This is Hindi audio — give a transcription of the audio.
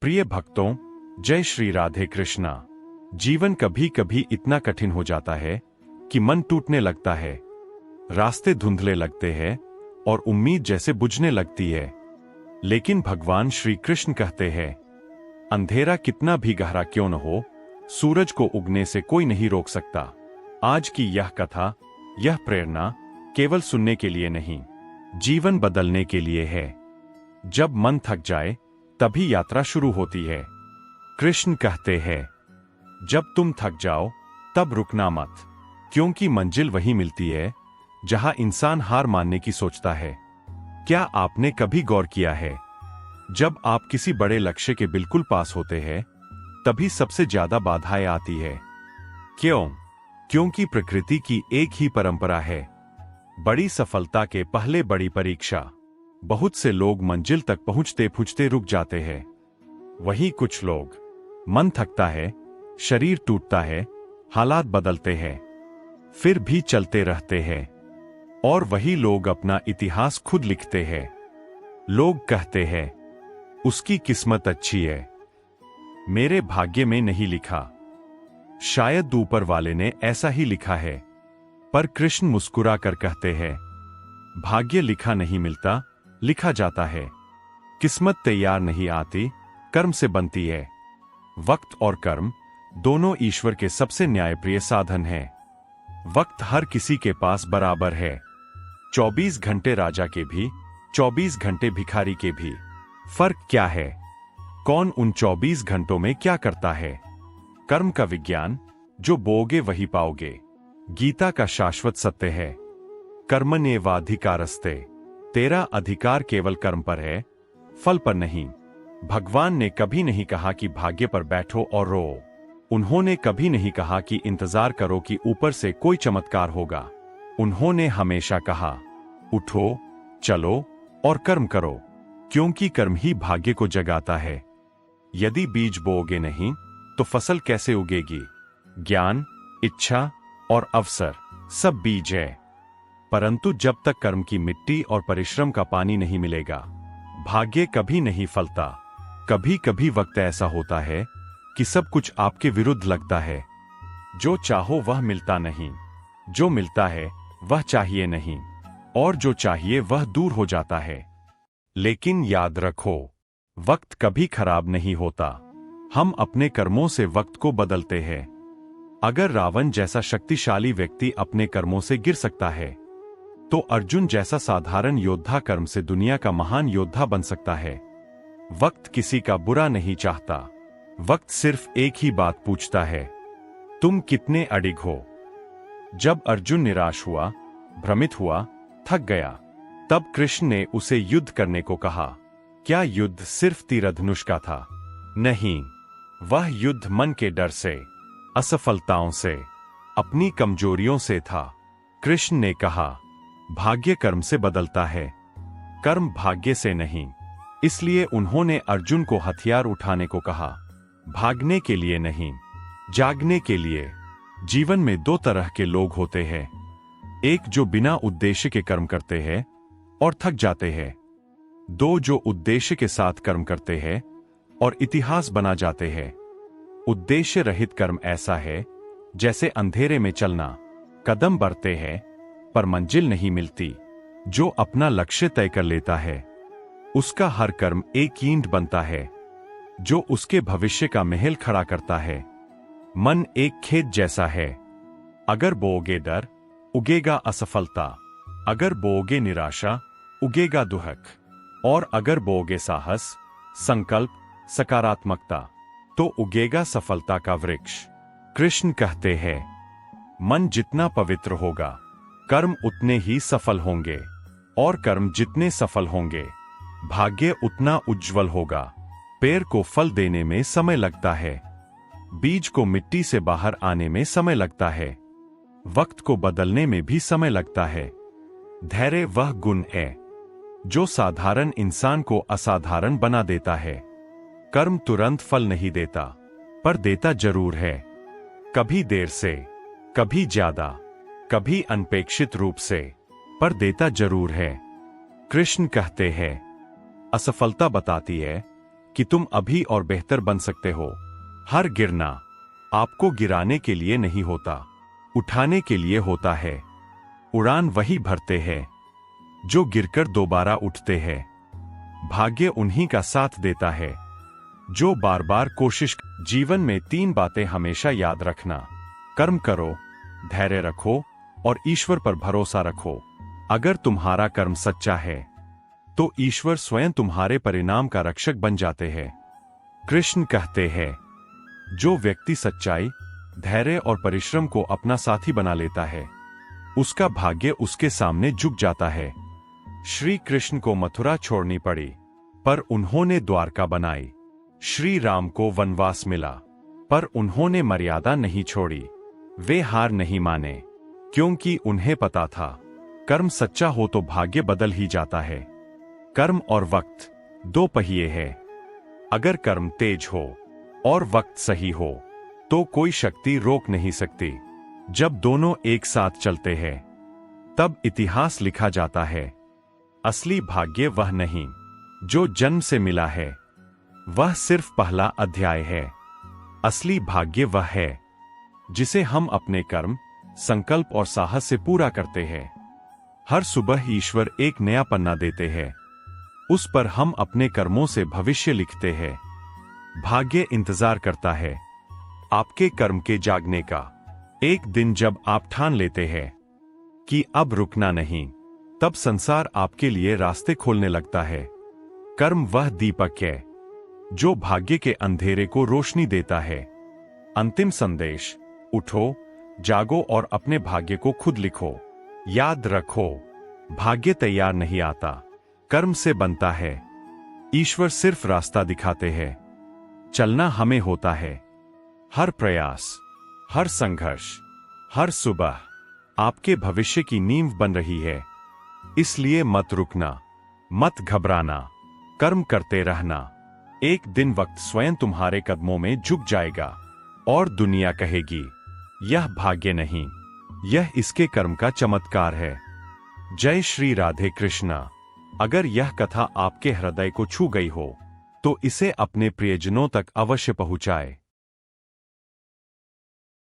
प्रिय भक्तों, जय श्री राधे कृष्णा। जीवन कभी कभी इतना कठिन हो जाता है कि मन टूटने लगता है, रास्ते धुंधले लगते हैं और उम्मीद जैसे बुझने लगती है। लेकिन भगवान श्री कृष्ण कहते हैं, अंधेरा कितना भी गहरा क्यों न हो, सूरज को उगने से कोई नहीं रोक सकता। आज की यह कथा, यह प्रेरणा केवल सुनने के लिए नहीं, जीवन बदलने के लिए है। जब मन थक जाए तभी यात्रा शुरू होती है। कृष्ण कहते हैं, जब तुम थक जाओ तब रुकना मत, क्योंकि मंजिल वहीं मिलती है जहां इंसान हार मानने की सोचता है। क्या आपने कभी गौर किया है, जब आप किसी बड़े लक्ष्य के बिल्कुल पास होते हैं तभी सबसे ज्यादा बाधाएं आती है। क्यों? क्योंकि प्रकृति की एक ही परंपरा है, बड़ी सफलता के पहले बड़ी परीक्षा। बहुत से लोग मंजिल तक पहुंचते पहुंचते रुक जाते हैं। वहीं कुछ लोग, मन थकता है, शरीर टूटता है, हालात बदलते हैं, फिर भी चलते रहते हैं। और वही लोग अपना इतिहास खुद लिखते हैं। लोग कहते हैं, उसकी किस्मत अच्छी है, मेरे भाग्य में नहीं लिखा। शायद ऊपर वाले ने ऐसा ही लिखा है। पर कृष्ण मुस्कुरा कर कहते हैं, भाग्य लिखा नहीं मिलता, लिखा जाता है। किस्मत तैयार नहीं आती, कर्म से बनती है। वक्त और कर्म दोनों ईश्वर के सबसे न्यायप्रिय साधन हैं। वक्त हर किसी के पास बराबर है, 24 घंटे राजा के भी, 24 घंटे भिखारी के भी। फर्क क्या है? कौन उन 24 घंटों में क्या करता है? कर्म का विज्ञान, जो बोओगे वही पाओगे, गीता का शाश्वत सत्य है। कर्मण्येवाधिकारस्ते, तेरा अधिकार केवल कर्म पर है, फल पर नहीं। भगवान ने कभी नहीं कहा कि भाग्य पर बैठो और रो। उन्होंने कभी नहीं कहा कि इंतजार करो कि ऊपर से कोई चमत्कार होगा। उन्होंने हमेशा कहा, उठो, चलो और कर्म करो, क्योंकि कर्म ही भाग्य को जगाता है। यदि बीज बोओगे नहीं तो फसल कैसे उगेगी? ज्ञान, इच्छा और अवसर सब बीज है, परंतु जब तक कर्म की मिट्टी और परिश्रम का पानी नहीं मिलेगा, भाग्य कभी नहीं फलता। कभी कभी वक्त ऐसा होता है कि सब कुछ आपके विरुद्ध लगता है। जो चाहो वह मिलता नहीं, जो मिलता है वह चाहिए नहीं, और जो चाहिए वह दूर हो जाता है। लेकिन याद रखो, वक्त कभी खराब नहीं होता। हम अपने कर्मों से वक्त को बदलते हैं। अगर रावण जैसा शक्तिशाली व्यक्ति अपने कर्मों से गिर सकता है, तो अर्जुन जैसा साधारण योद्धा कर्म से दुनिया का महान योद्धा बन सकता है। वक्त किसी का बुरा नहीं चाहता, वक्त सिर्फ एक ही बात पूछता है, तुम कितने अडिग हो। जब अर्जुन निराश हुआ, भ्रमित हुआ, थक गया, तब कृष्ण ने उसे युद्ध करने को कहा। क्या युद्ध सिर्फ तीरधनुष का था? नहीं, वह युद्ध मन के डर से, असफलताओं से, अपनी कमजोरियों से था। कृष्ण ने कहा, भाग्य कर्म से बदलता है, कर्म भाग्य से नहीं। इसलिए उन्होंने अर्जुन को हथियार उठाने को कहा, भागने के लिए नहीं, जागने के लिए। जीवन में दो तरह के लोग होते हैं, एक जो बिना उद्देश्य के कर्म करते हैं और थक जाते हैं, दो जो उद्देश्य के साथ कर्म करते हैं और इतिहास बना जाते हैं। उद्देश्य रहित कर्म ऐसा है जैसे अंधेरे में चलना, कदम बढ़ते हैं पर मंजिल नहीं मिलती। जो अपना लक्ष्य तय कर लेता है, उसका हर कर्म एक ईंट बनता है जो उसके भविष्य का महल खड़ा करता है। मन एक खेत जैसा है, अगर बोओगे डर, उगेगा असफलता। अगर बोओगे निराशा, उगेगा दुहक। और अगर बोओगे साहस, संकल्प, सकारात्मकता, तो उगेगा सफलता का वृक्ष। कृष्ण कहते हैं, मन जितना पवित्र होगा, कर्म उतने ही सफल होंगे, और कर्म जितने सफल होंगे, भाग्य उतना उज्जवल होगा। पेड़ को फल देने में समय लगता है, बीज को मिट्टी से बाहर आने में समय लगता है, वक्त को बदलने में भी समय लगता है। धैर्य वह गुण है जो साधारण इंसान को असाधारण बना देता है। कर्म तुरंत फल नहीं देता, पर देता जरूर है, कभी देर से, कभी ज्यादा, कभी अनपेक्षित रूप से, पर देता जरूर है। कृष्ण कहते हैं, असफलता बताती है कि तुम अभी और बेहतर बन सकते हो। हर गिरना आपको गिराने के लिए नहीं होता, उठाने के लिए होता है। उड़ान वही भरते हैं जो गिरकर दोबारा उठते हैं। भाग्य उन्हीं का साथ देता है जो बार बार कोशिश। जीवन में 3 बातें हमेशा याद रखना: कर्म करो, धैर्य रखो और ईश्वर पर भरोसा रखो। अगर तुम्हारा कर्म सच्चा है तो ईश्वर स्वयं तुम्हारे परिणाम का रक्षक बन जाते हैं। कृष्ण कहते हैं, जो व्यक्ति सच्चाई, धैर्य और परिश्रम को अपना साथी बना लेता है, उसका भाग्य उसके सामने झुक जाता है। श्री कृष्ण को मथुरा छोड़नी पड़ी, पर उन्होंने द्वारका बनाई। श्री राम को वनवास मिला, पर उन्होंने मर्यादा नहीं छोड़ी। वे हार नहीं माने, क्योंकि उन्हें पता था, कर्म सच्चा हो तो भाग्य बदल ही जाता है। कर्म और वक्त 2 पहिए हैं। अगर कर्म तेज हो और वक्त सही हो तो कोई शक्ति रोक नहीं सकती। जब दोनों एक साथ चलते हैं तब इतिहास लिखा जाता है। असली भाग्य वह नहीं जो जन्म से मिला है, वह सिर्फ पहला अध्याय है। असली भाग्य वह है जिसे हम अपने कर्म, संकल्प और साहस से पूरा करते हैं। हर सुबह ईश्वर एक नया पन्ना देते हैं, उस पर हम अपने कर्मों से भविष्य लिखते हैं। भाग्य इंतजार करता है आपके कर्म के जागने का। एक दिन जब आप ठान लेते हैं कि अब रुकना नहीं, तब संसार आपके लिए रास्ते खोलने लगता है। कर्म वह दीपक है जो भाग्य के अंधेरे को रोशनी देता है। अंतिम संदेश: उठो, जागो और अपने भाग्य को खुद लिखो। याद रखो, भाग्य तैयार नहीं आता, कर्म से बनता है। ईश्वर सिर्फ रास्ता दिखाते हैं, चलना हमें होता है। हर प्रयास, हर संघर्ष, हर सुबह आपके भविष्य की नींव बन रही है। इसलिए मत रुकना, मत घबराना, कर्म करते रहना। एक दिन वक्त स्वयं तुम्हारे कदमों में झुक जाएगा और दुनिया कहेगी, यह भाग्य नहीं, यह इसके कर्म का चमत्कार है। जय श्री राधे कृष्णा। अगर यह कथा आपके हृदय को छू गई हो तो इसे अपने प्रियजनों तक अवश्य पहुंचाएं।